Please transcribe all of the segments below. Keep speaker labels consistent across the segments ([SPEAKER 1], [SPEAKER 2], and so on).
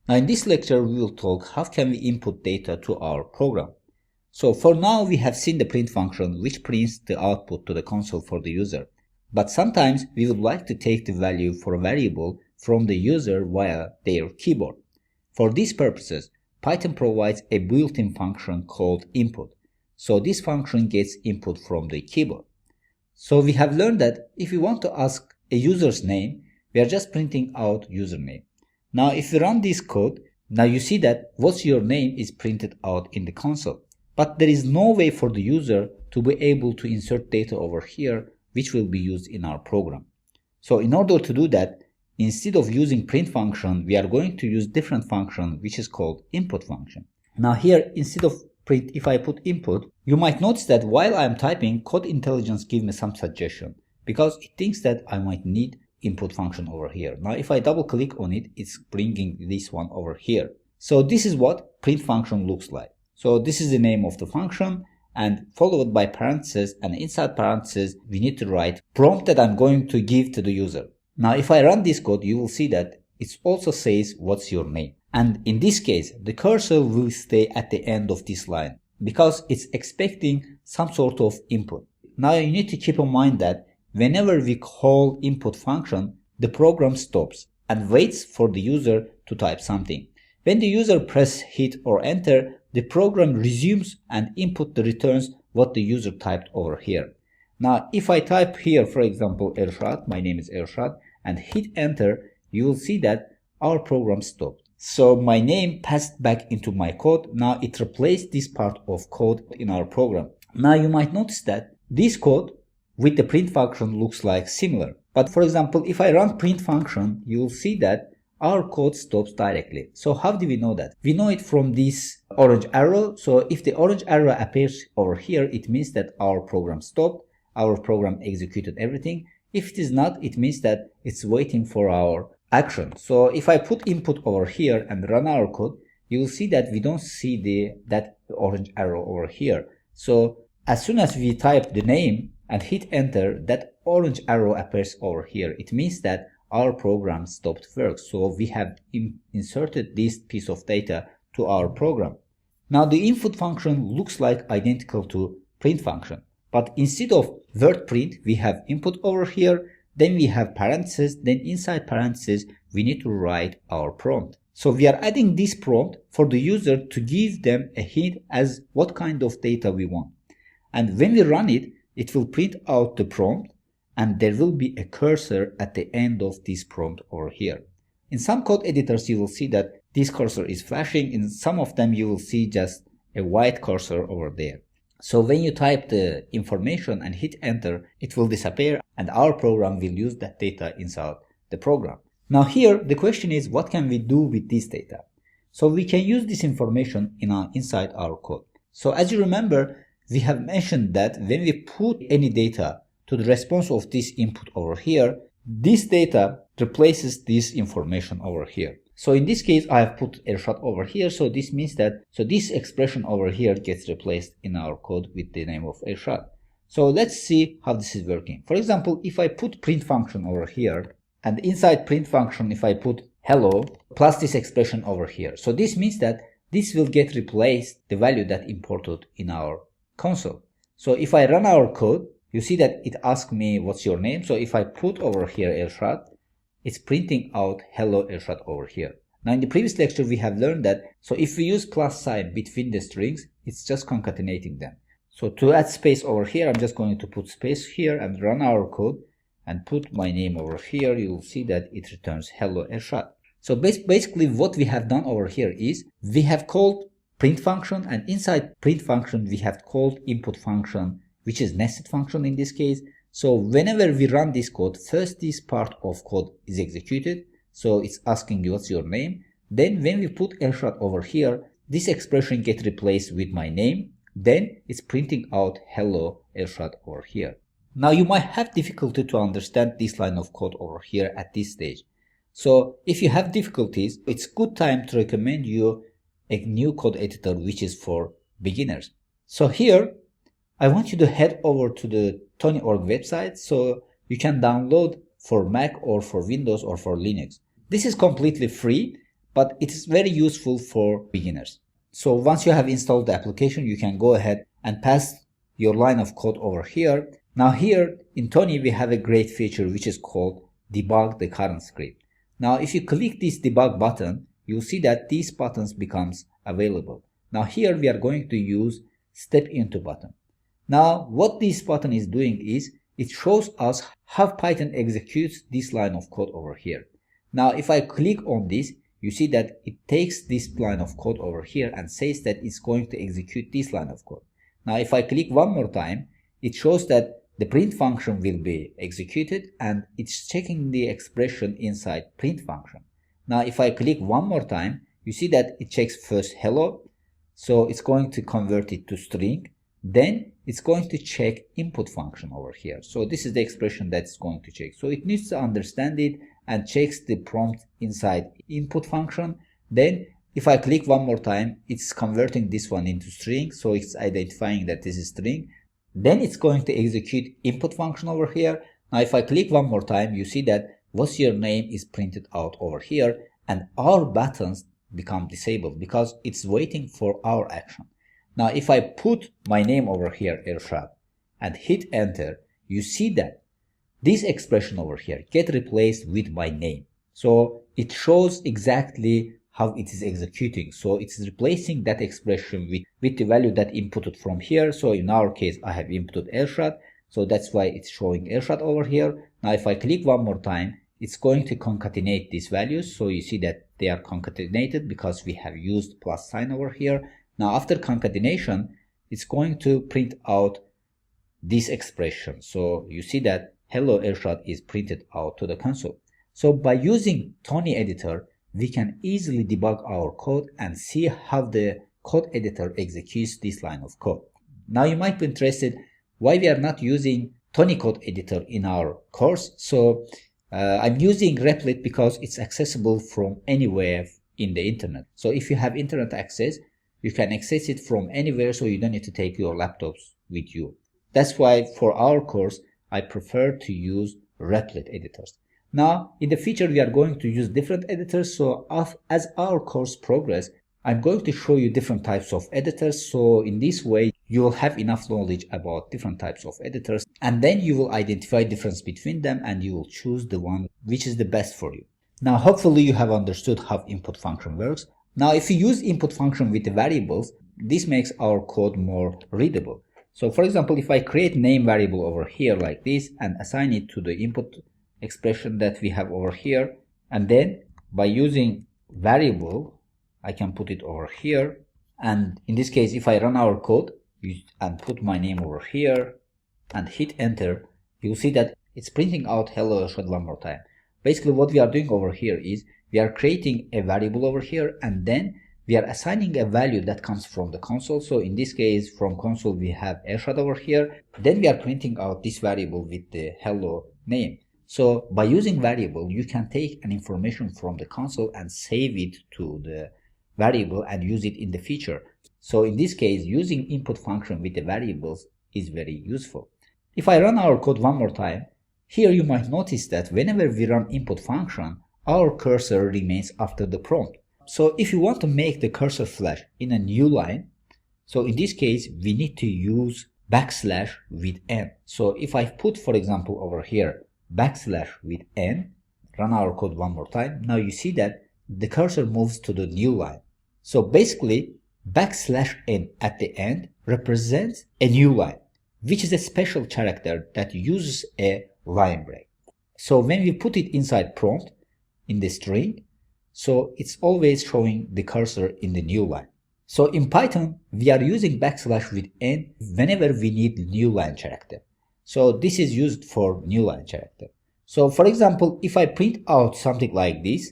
[SPEAKER 1] Now in this lecture we will talk how can we input data to our program. So for now we have seen the print function which prints the output to the console for the user. But sometimes we would like to take the value for a variable from the user via their keyboard. For these purposes, Python provides a built-in function called input. So this function gets input from the keyboard. So we have learned that if we want to ask a user's name, we are just printing out username. Now if we run this code, now you see that what's your name is printed out in the console. But there is no way for the user to be able to insert data over here which will be used in our program. So in order to do that, instead of using print function, we are going to use different function which is called input function. Now here, instead of print, if I put input, you might notice that while I am typing, Code Intelligence gives me some suggestion because it thinks that I might need input function over here. Now if I double click on it, it's bringing this one over here. So this is what print function looks like. So this is the name of the function and followed by parentheses, and inside parentheses we need to write prompt that I'm going to give to the user. Now if I run this code, you will see that it also says what's your name. And in this case, the cursor will stay at the end of this line because it's expecting some sort of input. Now you need to keep in mind that whenever we call input function, the program stops and waits for the user to type something. When the user presses hit or enter, the program resumes and input the returns what the user typed over here. Now if I type here, for example, Elshad, my name is Elshad, and hit enter, you will see that our program stopped. So my name passed back into my code. Now it replaced this part of code in our program. Now you might notice that this code with the print function looks like similar. But for example, if I run print function, you will see that our code stops directly. So how do we know that? We know it from this orange arrow. So if the orange arrow appears over here, it means that our program stopped, our program executed everything. If it is not, it means that it's waiting for our action. So if I put input over here and run our code, you will see that we don't see that orange arrow over here. So as soon as we type the name and hit enter, that orange arrow appears over here. It means that our program stopped work. So we have inserted this piece of data to our program. Now the input function looks like identical to print function. But instead of word print, we have input over here, then we have parentheses, then inside parentheses, we need to write our prompt. So we are adding this prompt for the user to give them a hint as what kind of data we want. And when we run it, it will print out the prompt and there will be a cursor at the end of this prompt over here. In some code editors, you will see that this cursor is flashing. In some of them, you will see just a white cursor over there. So when you type the information and hit enter, it will disappear and our program will use that data inside the program. Now here, the question is, what can we do with this data? So we can use this information inside our code. So as you remember, we have mentioned that when we put any data to the response of this input over here, this data replaces this information over here. So in this case, I have put Elshad over here. So this means that, this expression over here gets replaced in our code with the name of Elshad. So let's see how this is working. For example, if I put print function over here and inside print function, if I put hello plus this expression over here. So this means that this will get replaced the value that imported in our console. So if I run our code, you see that it asks me what's your name. So if I put over here Elshad, it's printing out hello Elshad over here. Now in the previous lecture we have learned that if we use plus sign between the strings, it's just concatenating them. So to add space over here, I'm just going to put space here and run our code and put my name over here. You will see that it returns hello Elshad. So basically what we have done over here is we have called print function, and inside print function we have called input function, which is nested function in this case. So whenever we run this code, first this part of code is executed. So it's asking you what's your name. Then when we put Elshad over here, this expression gets replaced with my name. Then it's printing out hello Elshad over here. Now you might have difficulty to understand this line of code over here at this stage. So if you have difficulties, it's good time to recommend you a new code editor which is for beginners. So here, I want you to head over to the Tony.org website so you can download for Mac or for Windows or for Linux. This is completely free, but it is very useful for beginners. So once you have installed the application, you can go ahead and pass your line of code over here. Now here in Tony, we have a great feature which is called debug the current script. Now if you click this debug button, you'll see that these buttons becomes available. Now here we are going to use step into button. Now what this button is doing is it shows us how Python executes this line of code over here. Now if I click on this, you see that it takes this line of code over here and says that it's going to execute this line of code. Now if I click one more time, it shows that the print function will be executed and it's checking the expression inside print function. Now if I click one more time, you see that it checks first hello, so it's going to convert it to string. Then it's going to check input function over here. So this is the expression that's going to check. So it needs to understand it and checks the prompt inside input function. Then if I click one more time, it's converting this one into string. So it's identifying that this is string. Then it's going to execute input function over here. Now if I click one more time, you see that what's your name is printed out over here and our buttons become disabled because it's waiting for our action. Now if I put my name over here, Ershad, and hit enter, you see that this expression over here get replaced with my name. So it shows exactly how it is executing. So it's replacing that expression with the value that inputted from here. So in our case, I have inputted Ershad. So that's why it's showing Ershad over here. Now if I click one more time, it's going to concatenate these values. So you see that they are concatenated because we have used plus sign over here. Now after concatenation, it's going to print out this expression. So you see that hello Ershad is printed out to the console. So by using Tony editor, we can easily debug our code and see how the code editor executes this line of code. Now you might be interested why we are not using Tony code editor in our course. So I'm using Replit because it's accessible from anywhere in the internet. So if you have internet access, you can access it from anywhere, so you don't need to take your laptops with you. That's why for our course, I prefer to use Replit editors. Now, in the future, we are going to use different editors. So as our course progresses, I'm going to show you different types of editors. So in this way, you will have enough knowledge about different types of editors. And then you will identify difference between them and you will choose the one which is the best for you. Now, hopefully you have understood how input function works. Now, if you use input function with the variables, this makes our code more readable. So for example, if I create name variable over here like this and assign it to the input expression that we have over here, and then by using variable, I can put it over here. And in this case, if I run our code and put my name over here and hit enter, you'll see that it's printing out hello Ershad one more time. Basically, what we are doing over here is we are creating a variable over here and then we are assigning a value that comes from the console. So in this case, from console, we have Ershad over here. Then we are printing out this variable with the hello name. So by using variable, you can take an information from the console and save it to the variable and use it in the future. So in this case, using input function with the variables is very useful. If I run our code one more time, here you might notice that whenever we run input function, our cursor remains after the prompt. So if you want to make the cursor flash in a new line, so in this case, we need to use backslash with n. So if I put, for example, over here, backslash with n, run our code one more time, now you see that the cursor moves to the new line. So basically, backslash n at the end represents a new line, which is a special character that uses a line break. So when we put it inside prompt in the string, so it's always showing the cursor in the new line. So in Python, we are using backslash with n whenever we need new line character. So this is used for new line character. So for example, if I print out something like this,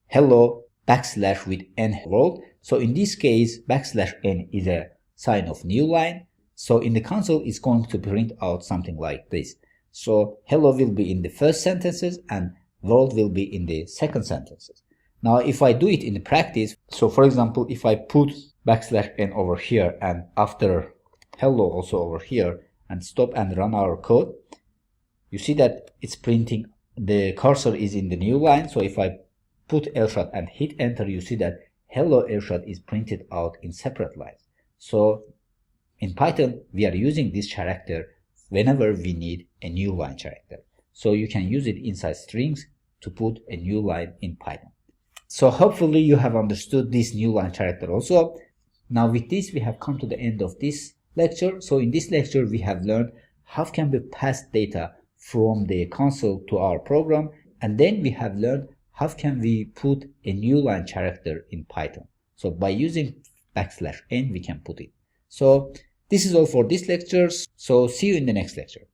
[SPEAKER 1] hello backslash with n world. So in this case, backslash n is a sign of new line. So in the console, it's going to print out something like this. So hello will be in the first sentences and world will be in the second sentences. Now, if I do it in the practice, so for example, if I put backslash n over here and after hello also over here and stop and run our code, you see that it's printing, the cursor is in the new line. So if I put Elshad and hit enter, you see that hello Elshad is printed out in separate lines. So in Python, we are using this character whenever we need a new line character. So you can use it inside strings to put a new line in Python. So hopefully you have understood this new line character also. Now with this, we have come to the end of this lecture. So in this lecture, we have learned how can we pass data from the console to our program. And then we have learned how can we put a new line character in Python. So by using \n, we can put it. So this is all for this lecture. So see you in the next lecture.